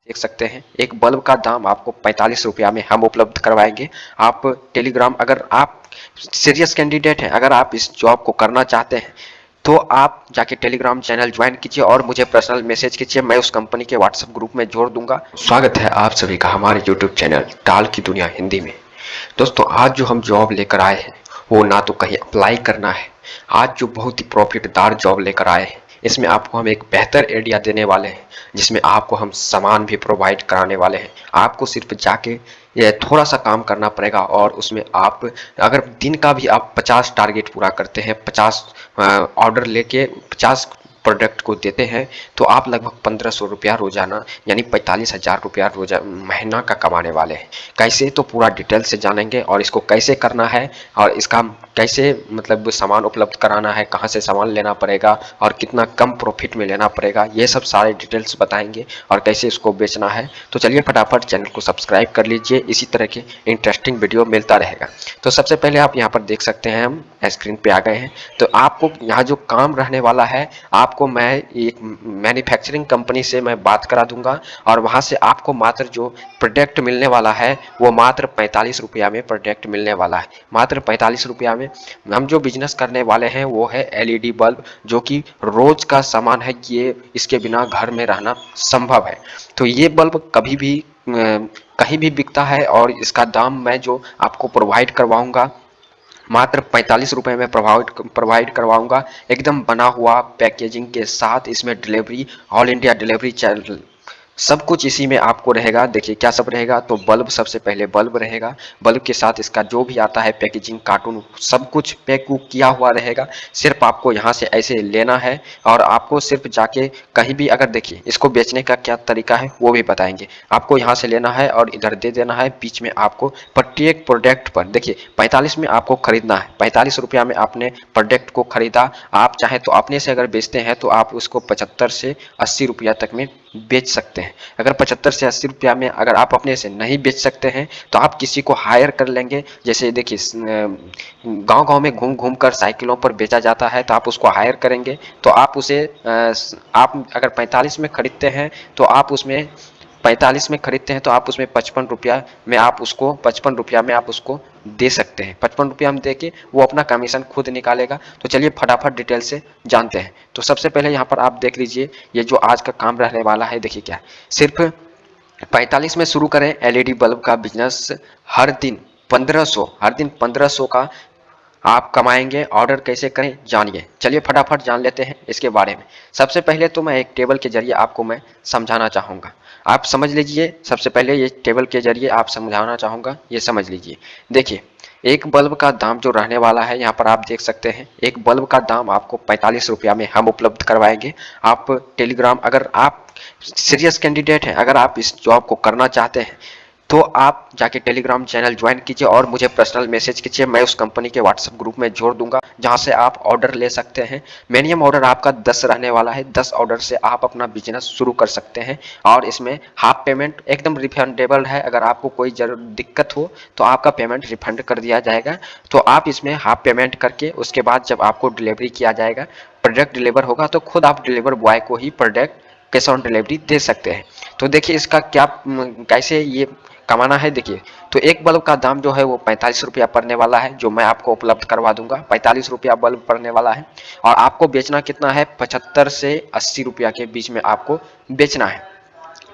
देख सकते हैं एक बल्ब का दाम आपको 45 रुपया में हम उपलब्ध करवाएंगे। आप टेलीग्राम, अगर आप सीरियस कैंडिडेट हैं, अगर आप इस जॉब को करना चाहते हैं तो आप जाके टेलीग्राम चैनल ज्वाइन कीजिए और मुझे पर्सनल मैसेज कीजिए, मैं उस कंपनी के व्हाट्सएप ग्रुप में जोड़ दूंगा। स्वागत है आप सभी का हमारे यूट्यूब चैनल टाल की दुनिया हिंदी में। दोस्तों, आज जो हम जॉब लेकर आए हैं वो ना तो कहीं अप्लाई करना है, आज जो बहुत ही प्रॉफिटदार जॉब लेकर आए हैं इसमें आपको हम एक बेहतर आइडिया देने वाले हैं, जिसमें आपको हम सामान भी प्रोवाइड कराने वाले हैं। आपको सिर्फ जाके ये थोड़ा सा काम करना पड़ेगा और उसमें आप अगर दिन का भी आप 50 टारगेट पूरा करते हैं, 50 ऑर्डर लेके 50 प्रोडक्ट को देते हैं तो आप लगभग 1500 रुपया रोजाना यानी 45,000 रुपया रोजा महीना का कमाने वाले हैं। कैसे, तो पूरा डिटेल से जानेंगे और इसको कैसे करना है और इसका कैसे मतलब सामान उपलब्ध कराना है, कहाँ से सामान लेना पड़ेगा और कितना कम प्रॉफिट में लेना पड़ेगा, ये सब सारे डिटेल्स बताएंगे और कैसे इसको बेचना है। तो चलिए फटाफट चैनल को सब्सक्राइब कर लीजिए, इसी तरह के इंटरेस्टिंग वीडियो मिलता रहेगा। तो सबसे पहले आप यहाँ पर देख सकते हैं हम स्क्रीन पे आ गए हैं। तो आपको यहाँ जो काम रहने वाला है, आपको मैं एक मैन्युफैक्चरिंग कंपनी से मैं बात करा दूंगा और वहाँ से आपको मात्र जो प्रोडक्ट मिलने वाला है वो मात्र 45 रुपया में प्रोडक्ट मिलने वाला है। मात्र 45 रुपया में हम जो बिजनेस करने वाले हैं वो है एलईडी बल्ब, जो कि रोज का सामान है, ये इसके बिना घर में रहना संभव है। तो ये बल्ब कभी भी कहीं भी बिकता है और इसका दाम मैं जो आपको प्रोवाइड करवाऊंगा मात्र 45 रुपए में प्रोवाइड करवाऊंगा, एकदम बना हुआ पैकेजिंग के साथ। इसमें डिलीवरी, ऑल इंडिया डिलीवरी चल, सब कुछ इसी में आपको रहेगा। देखिए क्या सब रहेगा, तो बल्ब, सबसे पहले बल्ब रहेगा, बल्ब के साथ इसका जो भी आता है पैकेजिंग, कार्टून, सब कुछ पैक किया हुआ रहेगा। सिर्फ आपको यहाँ से ऐसे लेना है और आपको सिर्फ जाके कहीं भी, अगर देखिए इसको बेचने का क्या तरीका है वो भी बताएंगे। आपको यहाँ से लेना है और इधर दे देना है, बीच में आपको प्रत्येक प्रोडक्ट पर देखिए 45 में आपको खरीदना है, 45 रुपया में आपने प्रोडक्ट को खरीदा। आप चाहे तो अपने से अगर बेचते हैं तो आप उसको 75 से 80 रुपया तक में बेच सकते हैं। अगर 75 से 80 रुपया में अगर आप अपने से नहीं बेच सकते हैं तो आप किसी को हायर कर लेंगे। जैसे देखिए गांव गांव में घूम घूम कर साइकिलों पर बेचा जाता है, तो आप उसको हायर करेंगे तो आप उसे आप अगर 45 में खरीदते हैं तो आप उसमें 45 में खरीदते हैं तो आप उसमें 55 रुपया में आप उसको 55 रुपया में आप उसको दे सकते हैं। 55 रुपया हम दे के वो अपना कमीशन खुद निकालेगा। तो चलिए फटाफट डिटेल से जानते हैं। तो सबसे पहले यहाँ पर आप देख लीजिए, ये जो आज का काम रहने वाला है, देखिए क्या है, सिर्फ 45 में शुरू करें एलईडी बल्ब का बिजनेस। हर दिन 1500, हर दिन 1500 का आप कमाएंगे। ऑर्डर कैसे करें जानिए, चलिए फटाफट जान लेते हैं इसके बारे में। सबसे पहले तो मैं एक टेबल के जरिए आपको मैं समझाना चाहूँगा, आप समझ लीजिए। सबसे पहले ये टेबल के जरिए आप समझाना चाहूँगा, ये समझ लीजिए। देखिए एक बल्ब का दाम जो रहने वाला है, यहाँ पर आप देख सकते हैं एक बल्ब का दाम आपको 45 रुपया में हम उपलब्ध करवाएंगे। आप टेलीग्राम, अगर आप सीरियस कैंडिडेट हैं, अगर आप इस जॉब को करना चाहते हैं तो आप जाके टेलीग्राम चैनल ज्वाइन कीजिए और मुझे पर्सनल मैसेज कीजिए, मैं उस कंपनी के व्हाट्सएप ग्रुप में जोड़ दूंगा जहां से आप ऑर्डर ले सकते हैं। मिनिमम ऑर्डर आपका 10 रहने वाला है, 10 ऑर्डर से आप अपना बिजनेस शुरू कर सकते हैं और इसमें हाफ पेमेंट एकदम रिफंडेबल है। अगर आपको कोई जरूर दिक्कत हो तो आपका पेमेंट रिफंड कर दिया जाएगा। तो आप इसमें हाफ पेमेंट करके उसके बाद जब आपको डिलीवरी किया जाएगा, प्रोडक्ट डिलीवर होगा, तो खुद आप डिलीवर बॉय को ही प्रोडक्ट कैश ऑन डिलीवरी दे सकते हैं। तो देखिए इसका क्या कैसे ये कमाना है। देखिए तो एक बल्ब का दाम जो है वो 45 रुपया पड़ने वाला है, जो मैं आपको उपलब्ध करवा दूंगा। 45 रुपया बल्ब पड़ने वाला है और आपको बेचना कितना है, 75 से 80 रुपया के बीच में आपको बेचना है।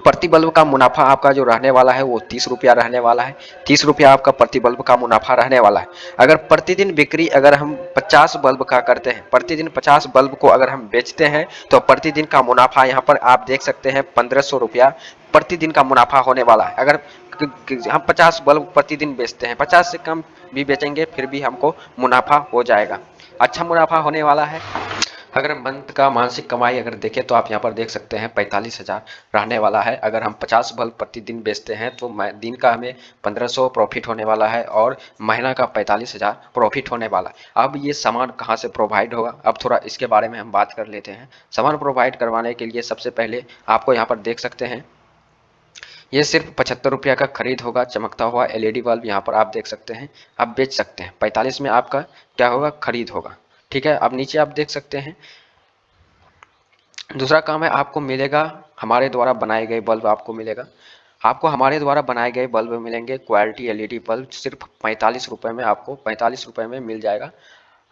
प्रति बल्ब का मुनाफा आपका जो रहने वाला है वो 30 रुपया रहने वाला है। 30 रुपया आपका प्रति बल्ब का मुनाफा रहने वाला है। अगर प्रतिदिन बिक्री अगर हम 50 बल्ब का करते हैं, प्रतिदिन 50 बल्ब को अगर हम बेचते हैं तो प्रतिदिन का मुनाफा यहाँ पर आप देख सकते हैं 1500 रुपया प्रतिदिन का मुनाफा होने वाला है। अगर हम 50 बल्ब प्रतिदिन बेचते हैं, 50 से कम भी बेचेंगे फिर भी हमको मुनाफा हो जाएगा, अच्छा मुनाफा होने वाला है। अगर मंथ का मासिक कमाई अगर देखें तो आप यहाँ पर देख सकते हैं 45,000 रहने वाला है। अगर हम 50 बल्ब प्रतिदिन बेचते हैं तो दिन का हमें 1500 प्रॉफिट होने वाला है और महीना का 45,000 प्रॉफिट होने वाला है। अब ये सामान कहाँ से प्रोवाइड होगा, अब थोड़ा इसके बारे में हम बात कर लेते हैं। सामान प्रोवाइड करवाने के लिए सबसे पहले आपको यहाँ पर देख सकते हैं ये सिर्फ 75 रुपया का खरीद होगा। चमकता हुआ एलईडी बल्ब यहाँ पर आप देख सकते हैं, आप बेच सकते हैं। 45 में आपका क्या होगा, खरीद होगा। ठीक है, अब नीचे आप देख सकते हैं दूसरा काम है आपको मिलेगा हमारे द्वारा बनाए गए बल्ब आपको मिलेगा। आपको हमारे द्वारा बनाए गए बल्ब मिलेंगे क्वालिटी एलईडी बल्ब सिर्फ 45 रुपये में, आपको 45 रुपये में मिल जाएगा।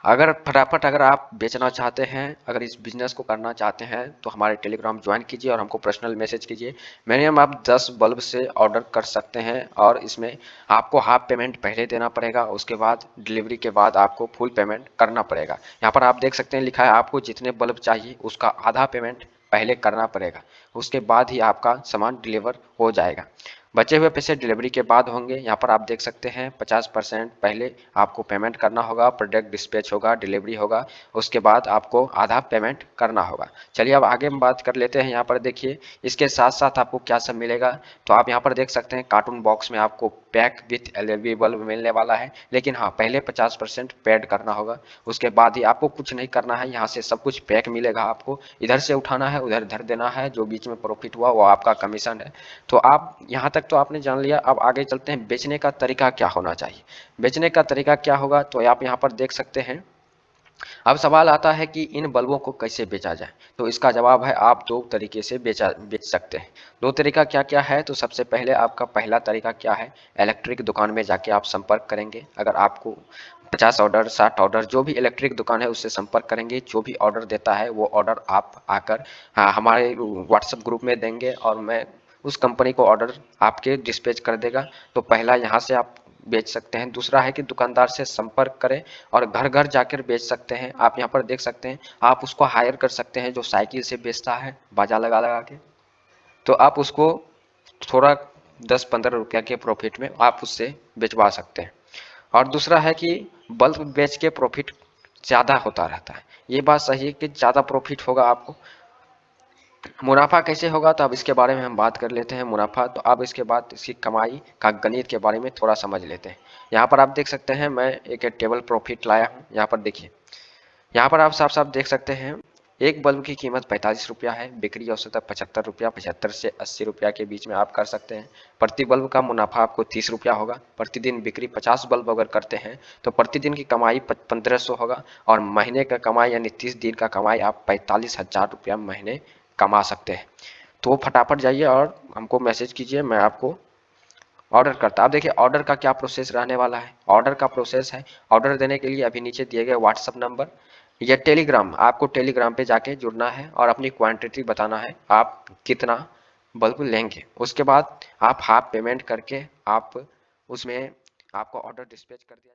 अगर फटाफट अगर आप बेचना चाहते हैं, अगर इस बिजनेस को करना चाहते हैं तो हमारे टेलीग्राम ज्वाइन कीजिए और हमको पर्सनल मैसेज कीजिए। मिनिमम आप 10 बल्ब से ऑर्डर कर सकते हैं और इसमें आपको हाफ पेमेंट पहले देना पड़ेगा, उसके बाद डिलीवरी के बाद आपको फुल पेमेंट करना पड़ेगा। यहाँ पर आप देख सकते हैं लिखा है आपको जितने बल्ब चाहिए उसका आधा पेमेंट पहले करना पड़ेगा, उसके बाद ही आपका सामान डिलीवर हो जाएगा। बचे हुए पैसे डिलीवरी के बाद होंगे। यहाँ पर आप देख सकते हैं 50% पहले आपको पेमेंट करना होगा, प्रोडक्ट डिस्पैच होगा, डिलीवरी होगा, उसके बाद आपको आधा पेमेंट करना होगा। चलिए अब आगे हम बात कर लेते हैं। यहाँ पर देखिए इसके साथ साथ आपको क्या सब मिलेगा। तो आप यहाँ पर देख सकते हैं कार्टून बॉक्स में आपको पैक विथ एलईडी बल्ब मिलने वाला है, लेकिन हाँ पहले 50% पेड करना होगा, उसके बाद ही आपको कुछ नहीं करना है। यहाँ से सब कुछ पैक मिलेगा, आपको इधर से उठाना है उधर धर देना है, जो बीच में प्रॉफिट हुआ वो आपका कमीशन है। तो आप यहाँ तक तो आपने जान लिया। अब आगे चलते हैं बेचने का तरीका क्या होना चाहिए। बेचने का तरीका क्या होगा तो आप यहाँ पर देख सकते हैं। अब सवाल आता है कि इन बल्बों को कैसे बेचा जाए, तो इसका जवाब है आप दो तरीके से बेच सकते हैं। दो तरीका क्या क्या है, तो सबसे पहले आपका पहला तरीका क्या है, इलेक्ट्रिक दुकान में जाके आप संपर्क करेंगे। अगर आपको 50 ऑर्डर 60 ऑर्डर जो भी इलेक्ट्रिक दुकान है उससे संपर्क करेंगे, जो भी ऑर्डर देता है वो ऑर्डर आप आकर हमारे व्हाट्सएप ग्रुप में देंगे और मैं उस कंपनी को ऑर्डर आपके डिस्पैच कर देगा। तो पहला यहाँ से आप बेच सकते हैं। दूसरा है कि दुकानदार से संपर्क करें और घर घर जाकर बेच सकते हैं। आप यहाँ पर देख सकते हैं आप उसको हायर कर सकते हैं जो साइकिल से बेचता है बाजा लगा लगा के, तो आप उसको थोड़ा 10-15 रुपया के प्रॉफिट में आप उससे बेचवा सकते हैं। और दूसरा है कि बल्ब बेच के प्रॉफिट ज़्यादा होता रहता है। ये बात सही है कि ज़्यादा प्रॉफिट होगा आपको। मुनाफा कैसे होगा तो अब इसके बारे में हम बात कर लेते हैं। मुनाफा तो अब इसके बाद इसकी कमाई का गणित के बारे में थोड़ा समझ लेते हैं। यहाँ पर आप देख सकते हैं मैं एक टेबल प्रॉफिट लाया हूँ। यहाँ पर देखिए, यहाँ पर आप साफ साफ देख सकते हैं एक बल्ब की कीमत 45 रुपया है, बिक्री औसतन 75 रुपया, 75 से 80 रुपया के बीच में आप कर सकते हैं। प्रति बल्ब का मुनाफा आपको 30 रुपया होगा। प्रतिदिन बिक्री 50 बल्ब अगर करते हैं तो प्रतिदिन की कमाई 1500 होगा और महीने का कमाई यानी 30 दिन का कमाई आप 45,000 रुपया महीने कमा सकते हैं। तो फटाफट जाइए और हमको मैसेज कीजिए, मैं आपको ऑर्डर करता। अब देखिए ऑर्डर का क्या प्रोसेस रहने वाला है। ऑर्डर का प्रोसेस है, ऑर्डर देने के लिए अभी नीचे दिए गए व्हाट्सअप नंबर या टेलीग्राम, आपको टेलीग्राम पे जाके जुड़ना है और अपनी क्वांटिटी बताना है आप कितना बल्ब लेंगे। उसके बाद आप हाफ पेमेंट करके आप उसमें आपको ऑर्डर डिस्पैच कर दिया